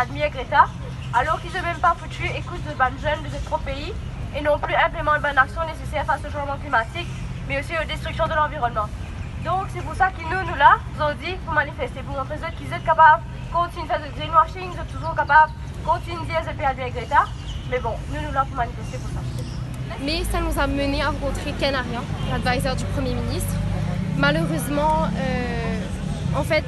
admire Greta, alors qu'ils n'ont même pas foutu écoute de bonnes jeunes de ces trois pays et non plus implémentent les bonnes actions nécessaires face au changement climatique, mais aussi aux destructions de l'environnement. Donc c'est pour ça qu'ils nous là, nous ont dit pour manifester, pour montrer qu'ils sont capables de continuer de faire du greenwashing, ils sont toujours capables de continuer de dire que c'est admire Greta, mais bon, nous là pour manifester pour ça. Mais ça nous a mené à rencontrer Ken Aryan, l'advisor du Premier ministre. Malheureusement, en fait,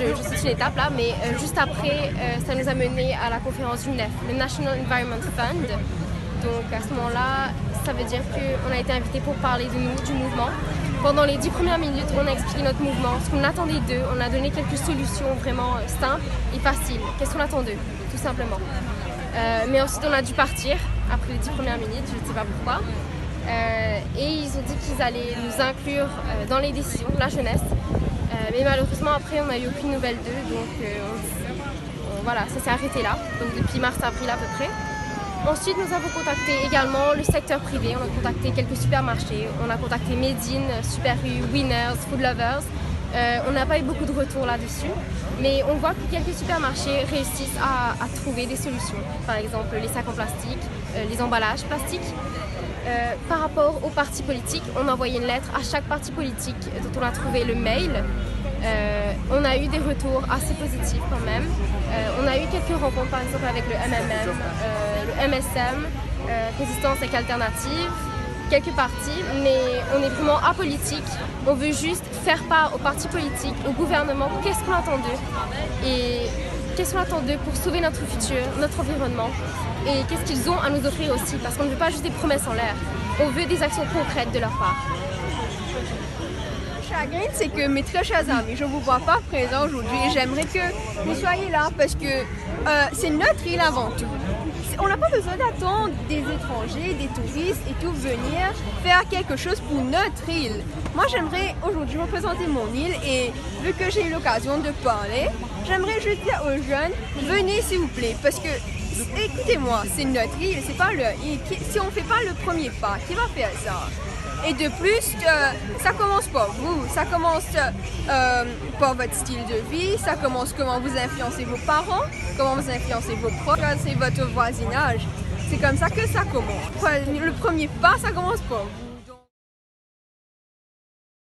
je cite une étape là, mais juste après, ça nous a mené à la conférence du NEF, le National Environment Fund. Donc à ce moment-là, ça veut dire qu'on a été invité pour parler de nous, du mouvement. Pendant les 10 premières minutes, on a expliqué notre mouvement, ce qu'on attendait d'eux. On a donné quelques solutions vraiment simples et faciles. Qu'est-ce qu'on attend d'eux, tout simplement. Mais ensuite, on a dû partir après les 10 premières minutes, je ne sais pas pourquoi. Et ils ont dit qu'ils allaient nous inclure dans les décisions, la jeunesse. Mais malheureusement, après, on n'a eu aucune nouvelle d'eux. Donc voilà, ça s'est arrêté là. Donc depuis mars-avril à peu près. Ensuite, nous avons contacté également le secteur privé. On a contacté quelques supermarchés. On a contacté Medine, Super U, Winners, Food Lovers. On n'a pas eu beaucoup de retours là-dessus. Mais on voit que quelques supermarchés réussissent à trouver des solutions. Par exemple, les sacs en plastique, les emballages plastiques. Par rapport aux partis politiques, on a envoyé une lettre à chaque parti politique dont on a trouvé le mail. On a eu des retours assez positifs quand même. On a eu quelques rencontres par exemple avec le MMM, le MSM, Résistance et Alternative, quelques partis, mais on est vraiment apolitique. On veut juste faire part aux partis politiques, au gouvernement, qu'est-ce qu'on attend d'eux et qu'est-ce qu'on attend d'eux pour sauver notre futur, notre environnement et qu'est-ce qu'ils ont à nous offrir aussi, parce qu'on ne veut pas juste des promesses en l'air, on veut des actions concrètes de leur part. Chagrin, c'est que mes très chers amis, je ne vous vois pas présents aujourd'hui et j'aimerais que vous soyez là parce que c'est notre île avant tout. On n'a pas besoin d'attendre des étrangers, des touristes et tout venir faire quelque chose pour notre île. Moi, j'aimerais aujourd'hui représenter mon île et vu que j'ai eu l'occasion de parler, j'aimerais juste dire aux jeunes, venez s'il vous plaît parce que écoutez-moi, c'est notre île, c'est pas leur île. Si on ne fait pas le premier pas, qui va faire ça? Et de plus, ça commence par vous, ça commence par votre style de vie, ça commence comment vous influencez vos parents, comment vous influencez vos proches, c'est votre voisinage. C'est comme ça que ça commence. Le premier pas, ça commence par vous.